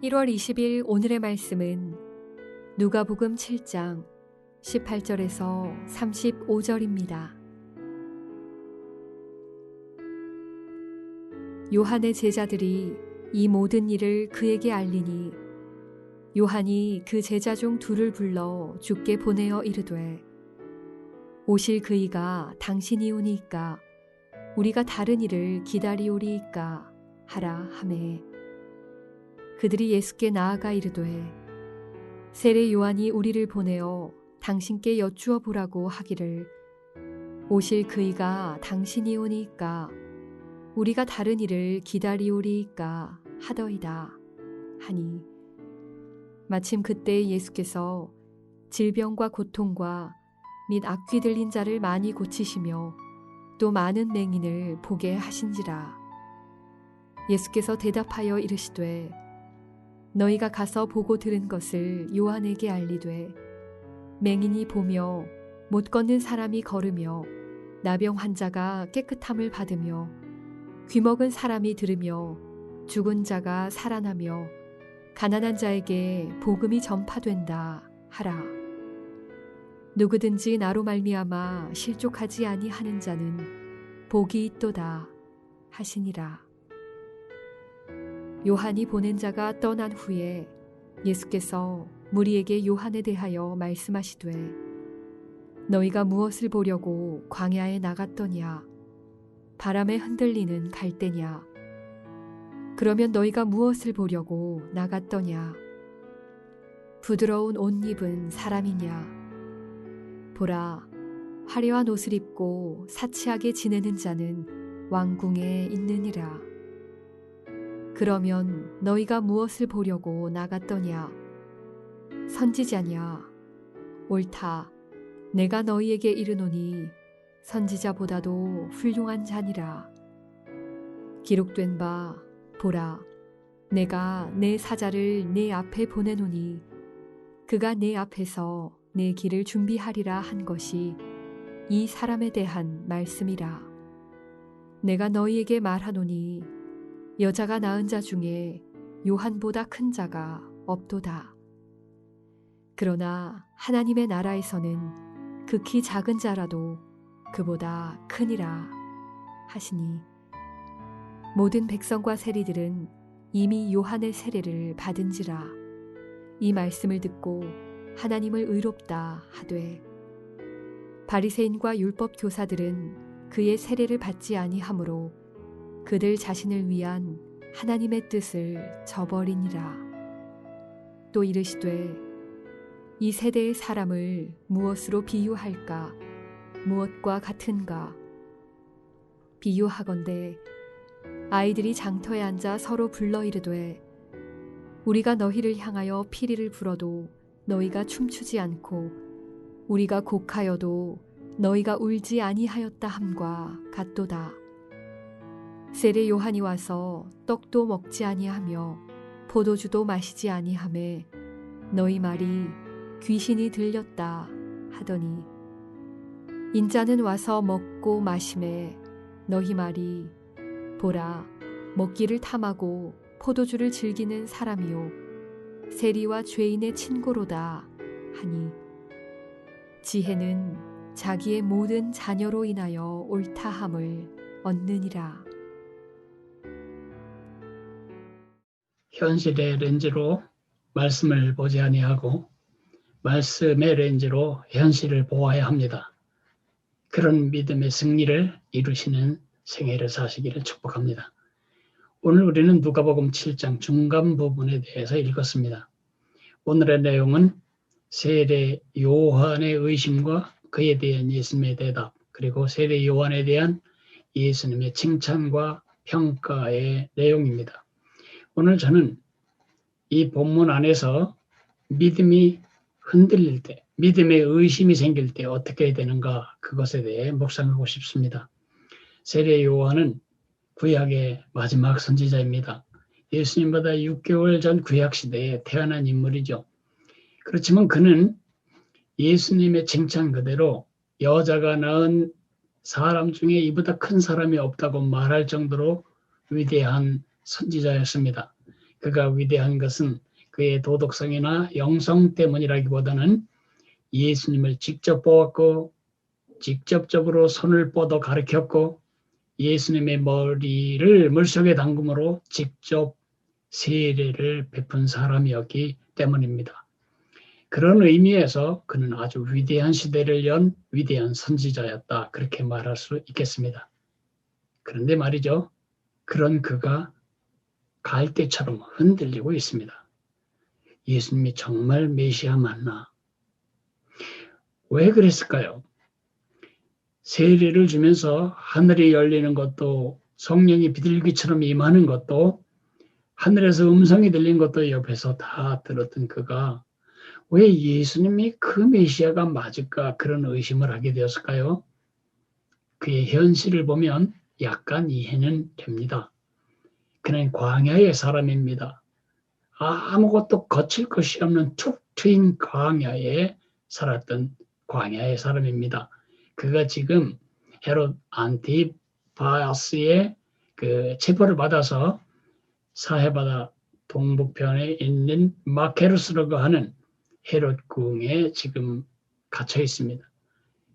1월 20일 오늘의 말씀은 누가복음 7장 18절에서 35절입니다. 요한의 제자들이 이 모든 일을 그에게 알리니 요한이 그 제자 중 둘을 불러 주께 보내어 이르되 오실 그이가 당신이오니이까 우리가 다른 이를 기다리오리이까 하라 하매 그들이 예수께 나아가 이르되 세례 요한이 우리를 보내어 당신께 여쭈어 보라고 하기를 오실 그이가 당신이오니이까 우리가 다른 이를 기다리오리이까 하더이다 하니 마침 그때 예수께서 질병과 고통과 및 악귀 들린 자를 많이 고치시며 또 많은 맹인을 보게 하신지라. 예수께서 대답하여 이르시되 너희가 가서 보고 들은 것을 요한에게 알리되 맹인이 보며 못 걷는 사람이 걸으며 나병 환자가 깨끗함을 받으며 귀먹은 사람이 들으며 죽은 자가 살아나며 가난한 자에게 복음이 전파된다 하라. 누구든지 나로 말미암아 실족하지 아니하는 자는 복이 있도다 하시니라. 요한이 보낸 자가 떠난 후에 예수께서 무리에게 요한에 대하여 말씀하시되 너희가 무엇을 보려고 광야에 나갔더냐 바람에 흔들리는 갈대냐 그러면 너희가 무엇을 보려고 나갔더냐 부드러운 옷 입은 사람이냐 보라 화려한 옷을 입고 사치하게 지내는 자는 왕궁에 있느니라. 그러면 너희가 무엇을 보려고 나갔더냐 선지자냐 옳다 내가 너희에게 이르노니 선지자보다도 훌륭한 자니라. 기록된 바 보라 내가 내 사자를 내 앞에 보내노니 그가 내 앞에서 내 길을 준비하리라 한 것이 이 사람에 대한 말씀이라. 내가 너희에게 말하노니 여자가 낳은 자 중에 요한보다 큰 자가 없도다. 그러나 하나님의 나라에서는 극히 작은 자라도 그보다 크니라 하시니 모든 백성과 세리들은 이미 요한의 세례를 받은지라. 이 말씀을 듣고 하나님을 의롭다 하되 바리새인과 율법 교사들은 그의 세례를 받지 아니하므로 그들 자신을 위한 하나님의 뜻을 저버리니라. 또 이르시되 이 세대의 사람을 무엇으로 비유할까 무엇과 같은가 비유하건대 아이들이 장터에 앉아 서로 불러 이르되 우리가 너희를 향하여 피리를 불어도 너희가 춤추지 않고 우리가 곡하여도 너희가 울지 아니하였다 함과 같도다. 세례 요한이 와서 떡도 먹지 아니하며 포도주도 마시지 아니하매 너희 말이 귀신이 들렸다 하더니 인자는 와서 먹고 마시매 너희 말이 보라 먹기를 탐하고 포도주를 즐기는 사람이요 세리와 죄인의 친구로다 하니 지혜는 자기의 모든 자녀로 인하여 옳다함을 얻느니라. 현실의 렌즈로 말씀을 보지 아니하고 말씀의 렌즈로 현실을 보아야 합니다. 그런 믿음의 승리를 이루시는 생애를 사시기를 축복합니다. 오늘 우리는 누가복음 7장 중간 부분에 대해서 읽었습니다. 오늘의 내용은 세례 요한의 의심과 그에 대한 예수님의 대답, 그리고 세례 요한에 대한 예수님의 칭찬과 평가의 내용입니다. 오늘 저는 이 본문 안에서 믿음이 흔들릴 때, 믿음의 의심이 생길 때 어떻게 해야 되는가 그것에 대해 묵상하고 싶습니다. 세례 요한은 구약의 마지막 선지자입니다. 예수님보다 6개월 전 구약 시대에 태어난 인물이죠. 그렇지만 그는 예수님의 칭찬 그대로 여자가 낳은 사람 중에 이보다 큰 사람이 없다고 말할 정도로 위대한 선지자였습니다. 그가 위대한 것은 그의 도덕성이나 영성 때문이라기보다는 예수님을 직접 보았고 직접적으로 손을 뻗어 가르쳤고 예수님의 머리를 물속에 담금으로 직접 세례를 베푼 사람이었기 때문입니다. 그런 의미에서 그는 아주 위대한 시대를 연 위대한 선지자였다. 그렇게 말할 수 있겠습니다. 그런데 말이죠. 그런 그가 갈대처럼 흔들리고 있습니다. 예수님이 정말 메시아 맞나? 왜 그랬을까요? 세례를 주면서 하늘이 열리는 것도 성령이 비둘기처럼 임하는 것도 하늘에서 음성이 들린 것도 옆에서 다 들었던 그가 왜 예수님이 그 메시아가 맞을까 그런 의심을 하게 되었을까요? 그의 현실을 보면 약간 이해는 됩니다. 그는 광야의 사람입니다. 아무것도 거칠 것이 없는 툭 트인 광야에 살았던 광야의 사람입니다. 그가 지금 헤롯 안티파스의 그 체포를 받아서 사해바다 동북편에 있는 마케루스라고 하는 헤롯 궁에 지금 갇혀 있습니다.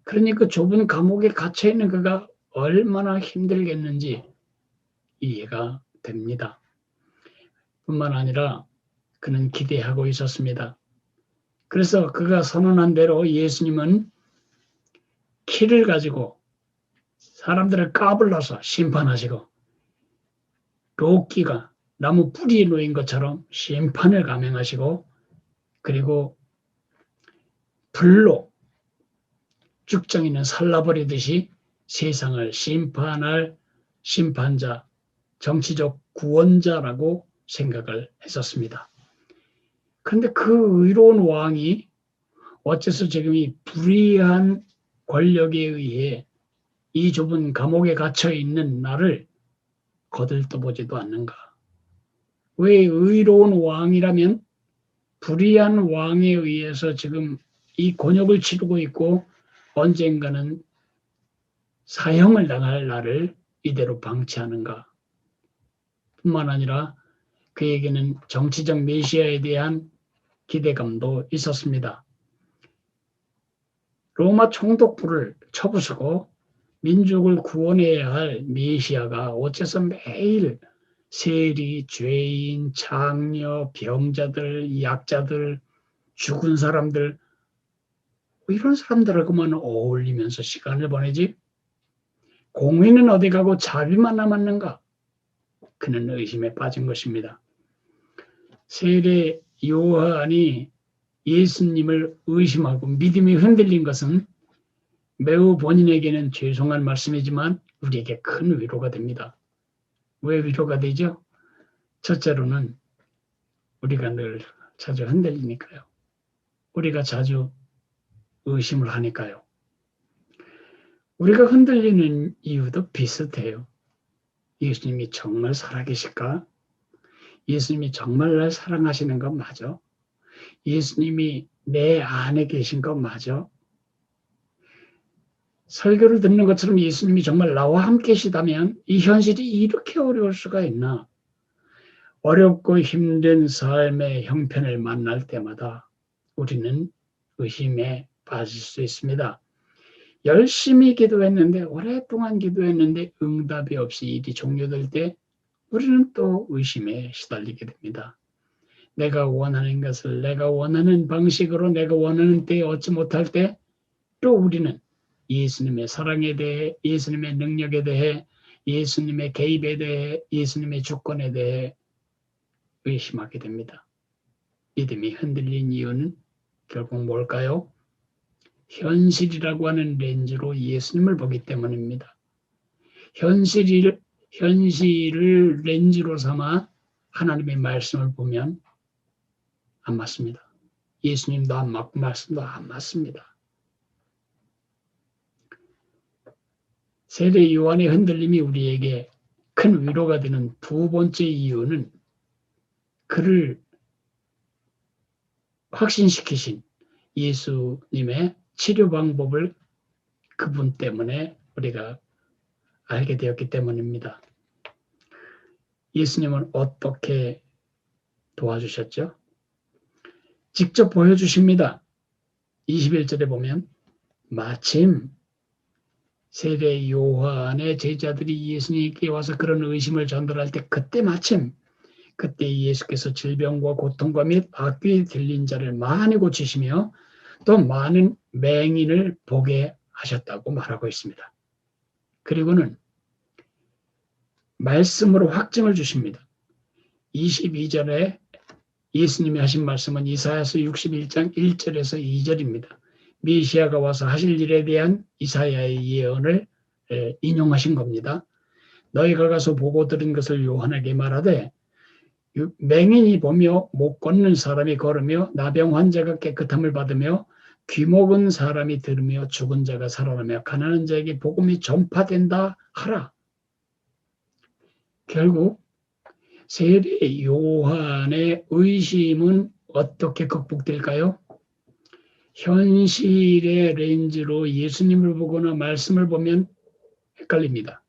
그러니 그 좁은 감옥에 갇혀 있는 그가 얼마나 힘들겠는지 이해가 됩니다. 뿐만 아니라 그는 기대하고 있었습니다. 그래서 그가 선언한 대로 예수님은 키를 가지고 사람들을 까불러서 심판하시고 도끼가 나무 뿌리에 놓인 것처럼 심판을 감행하시고 그리고 불로 죽정이는 살라버리듯이 세상을 심판할 심판자, 정치적 구원자라고 생각을 했었습니다. 그런데 그 의로운 왕이 어째서 지금 이 불의한 권력에 의해 이 좁은 감옥에 갇혀 있는 나를 거들떠보지도 않는가? 왜 의로운 왕이라면 불의한 왕에 의해서 지금 이 곤욕을 치르고 있고 언젠가는 사형을 당할 나를 이대로 방치하는가? 뿐만 아니라 그에게는 정치적 메시아에 대한 기대감도 있었습니다. 로마 총독부를 쳐부수고 민족을 구원해야 할 메시아가 어째서 매일 세리, 죄인, 장녀, 병자들, 약자들, 죽은 사람들 이런 사람들하고만 어울리면서 시간을 보내지? 공의는 어디 가고 자비만 남았는가? 그는 의심에 빠진 것입니다. 세례 요한이 예수님을 의심하고 믿음이 흔들린 것은 매우 본인에게는 죄송한 말씀이지만 우리에게 큰 위로가 됩니다. 왜 위로가 되죠? 첫째로는 우리가 늘 자주 흔들리니까요. 우리가 자주 의심을 하니까요. 우리가 흔들리는 이유도 비슷해요. 예수님이 정말 살아계실까? 예수님이 정말 날 사랑하시는 건 맞아? 예수님이 내 안에 계신 건 맞아? 설교를 듣는 것처럼 예수님이 정말 나와 함께 계시다면 이 현실이 이렇게 어려울 수가 있나? 어렵고 힘든 삶의 형편을 만날 때마다 우리는 의심에 빠질 수 있습니다. 열심히 기도했는데 오랫동안 기도했는데 응답이 없이 일이 종료될 때 우리는 또 의심에 시달리게 됩니다. 내가 원하는 것을 내가 원하는 방식으로 내가 원하는 때에 얻지 못할 때 또 우리는 예수님의 사랑에 대해 예수님의 능력에 대해 예수님의 개입에 대해 예수님의 주권에 대해 의심하게 됩니다. 믿음이 흔들린 이유는 결국 뭘까요? 현실이라고 하는 렌즈로 예수님을 보기 때문입니다. 현실을 렌즈로 삼아 하나님의 말씀을 보면 안 맞습니다. 예수님도 안 맞고 말씀도 안 맞습니다. 세례 요한의 흔들림이 우리에게 큰 위로가 되는 두 번째 이유는 그를 확신시키신 예수님의 치료 방법을 그분 때문에 우리가 알게 되었기 때문입니다. 예수님은 어떻게 도와주셨죠. 직접 보여주십니다. 21절에 보면 마침 세례 요한의 제자들이 예수님께 와서 그런 의심을 전달할 때 그때 마침 그때 예수께서 질병과 고통과 및 악귀에 들린 자를 많이 고치시며 또 많은 맹인을 보게 하셨다고 말하고 있습니다. 그리고는 말씀으로 확증을 주십니다. 22절에 예수님이 하신 말씀은 이사야서 61장 1절에서 2절입니다. 메시아가 와서 하실 일에 대한 이사야의 예언을 인용하신 겁니다. 너희가 가서 보고 들은 것을 요한에게 말하되 맹인이 보며 못 걷는 사람이 걸으며 나병 환자가 깨끗함을 받으며 귀 목은 사람이 들으며 죽은 자가 살아나며 가난한 자에게 복음이 전파된다 하라. 결국 세례 요한의 의심은 어떻게 극복될까요? 현실의 렌즈로 예수님을 보거나 말씀을 보면 헷갈립니다.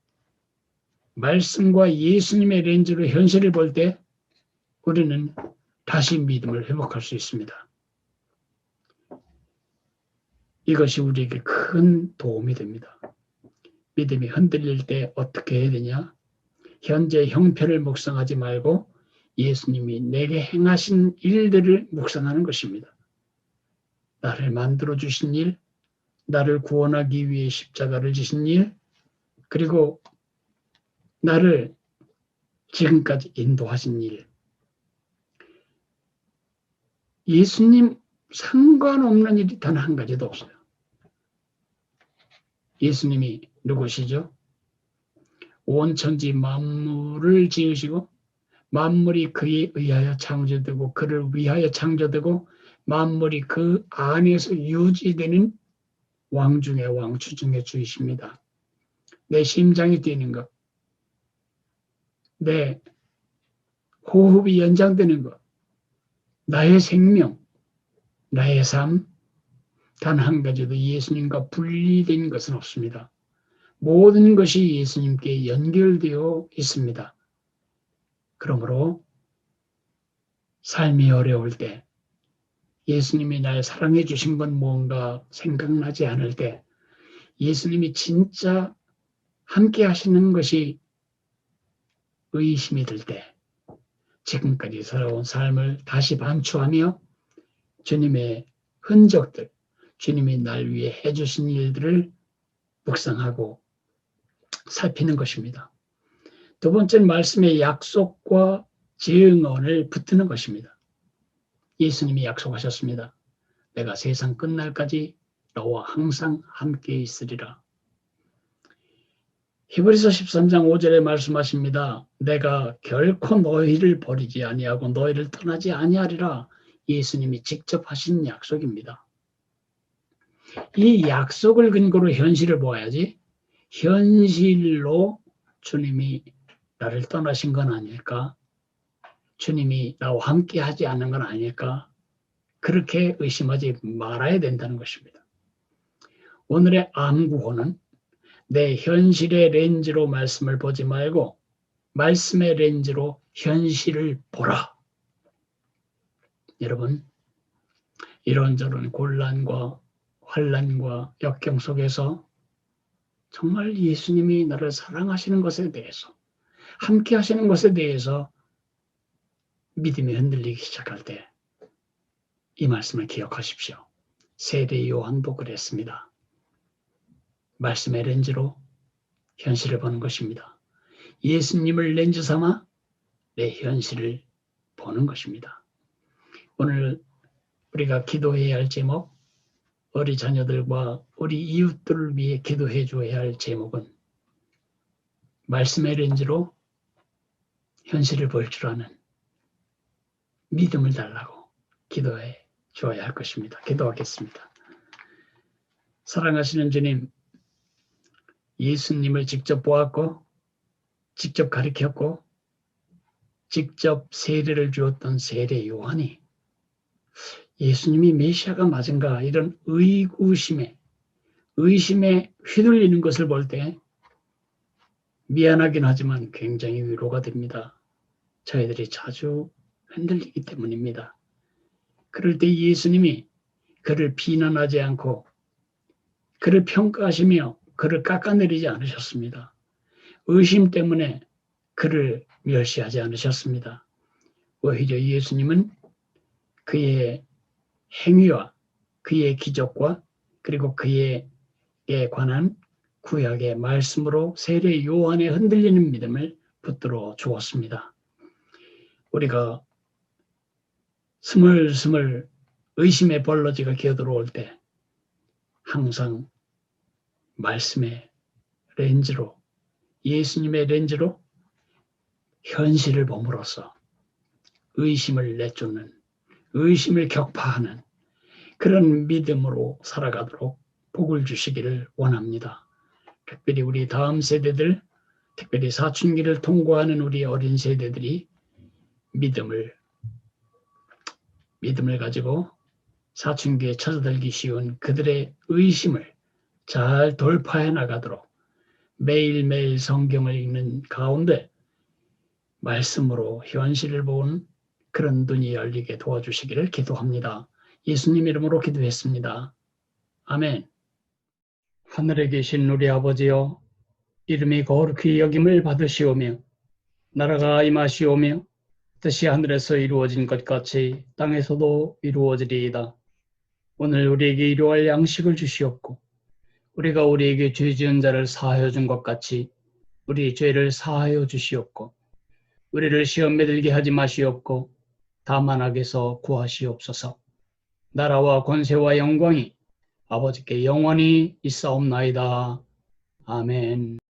말씀과 예수님의 렌즈로 현실을 볼 때 우리는 다시 믿음을 회복할 수 있습니다. 이것이 우리에게 큰 도움이 됩니다. 믿음이 흔들릴 때 어떻게 해야 되냐? 현재 형편을 묵상하지 말고 예수님이 내게 행하신 일들을 묵상하는 것입니다. 나를 만들어주신 일, 나를 구원하기 위해 십자가를 지신 일, 그리고 나를 지금까지 인도하신 일. 예수님 상관없는 일이 단 한 가지도 없어요. 예수님이 누구시죠? 온 천지 만물을 지으시고 만물이 그에 의하여 창조되고 그를 위하여 창조되고 만물이 그 안에서 유지되는 왕 중의 왕, 주 중의 주이십니다. 내 심장이 뛰는 것, 내 호흡이 연장되는 것, 나의 생명, 나의 삶, 단 한 가지도 예수님과 분리된 것은 없습니다. 모든 것이 예수님께 연결되어 있습니다. 그러므로 삶이 어려울 때 예수님이 날 사랑해 주신 건 뭔가 생각나지 않을 때 예수님이 진짜 함께 하시는 것이 의심이 들 때 지금까지 살아온 삶을 다시 반추하며 주님의 흔적들, 주님이 날 위해 해주신 일들을 묵상하고 살피는 것입니다. 두 번째는 말씀의 약속과 증언을 붙드는 것입니다. 예수님이 약속하셨습니다. 내가 세상 끝날까지 너와 항상 함께 있으리라. 히브리서 13장 5절에 말씀하십니다. 내가 결코 너희를 버리지 아니하고 너희를 떠나지 아니하리라. 예수님이 직접 하신 약속입니다. 이 약속을 근거로 현실을 보아야지 현실로 주님이 나를 떠나신 건 아닐까? 주님이 나와 함께 하지 않는 건 아닐까? 그렇게 의심하지 말아야 된다는 것입니다. 오늘의 암구호는 내 현실의 렌즈로 말씀을 보지 말고 말씀의 렌즈로 현실을 보라. 여러분, 이런저런 곤란과 환난과 역경 속에서 정말 예수님이 나를 사랑하시는 것에 대해서 함께 하시는 것에 대해서 믿음이 흔들리기 시작할 때 이 말씀을 기억하십시오. 세례 요한도 그랬습니다. 말씀의 렌즈로 현실을 보는 것입니다. 예수님을 렌즈 삼아 내 현실을 보는 것입니다. 오늘 우리가 기도해야 할 제목, 우리 자녀들과 우리 이웃들을 위해 기도해 줘야 할 제목은 말씀의 렌즈로 현실을 볼 줄 아는 믿음을 달라고 기도해 줘야 할 것입니다. 기도하겠습니다. 사랑하시는 주님, 예수님을 직접 보았고 직접 가르쳤고 직접 세례를 주었던 세례 요한이 예수님이 메시아가 맞은가 이런 의심에 휘둘리는 것을 볼 때 미안하긴 하지만 굉장히 위로가 됩니다. 저희들이 자주 흔들리기 때문입니다. 그럴 때 예수님이 그를 비난하지 않고 그를 평가하시며 그를 깎아내리지 않으셨습니다. 의심 때문에 그를 멸시하지 않으셨습니다. 오히려 예수님은 그의 행위와 그의 기적과 그리고 그에게 관한 구약의 말씀으로 세례 요한의 흔들리는 믿음을 붙들어 주었습니다. 우리가 스물스물 의심의 벌러지가 기어들어올 때 항상 말씀의 렌즈로, 예수님의 렌즈로 현실을 보므로써 의심을 내쫓는, 의심을 격파하는 그런 믿음으로 살아가도록 복을 주시기를 원합니다. 특별히 우리 다음 세대들, 특별히 사춘기를 통과하는 우리 어린 세대들이 믿음을 가지고 사춘기에 쳐들기 쉬운 그들의 의심을 잘 돌파해 나가도록 매일매일 성경을 읽는 가운데 말씀으로 현실을 본 그런 눈이 열리게 도와주시기를 기도합니다. 예수님 이름으로 기도했습니다. 아멘. 하늘에 계신 우리 아버지여, 이름이 거룩히 여김을 받으시오며 나라가 임하시오며 뜻이 하늘에서 이루어진 것 같이 땅에서도 이루어지리이다. 오늘 우리에게 일용할 양식을 주시옵고 우리가 우리에게 죄 지은 자를 사하여 준 것 같이 우리 죄를 사하여 주시옵고 우리를 시험에 들게 하지 마시옵고 다만 악에서 구하시옵소서. 나라와 권세와 영광이 아버지께 영원히 있사옵나이다. 아멘.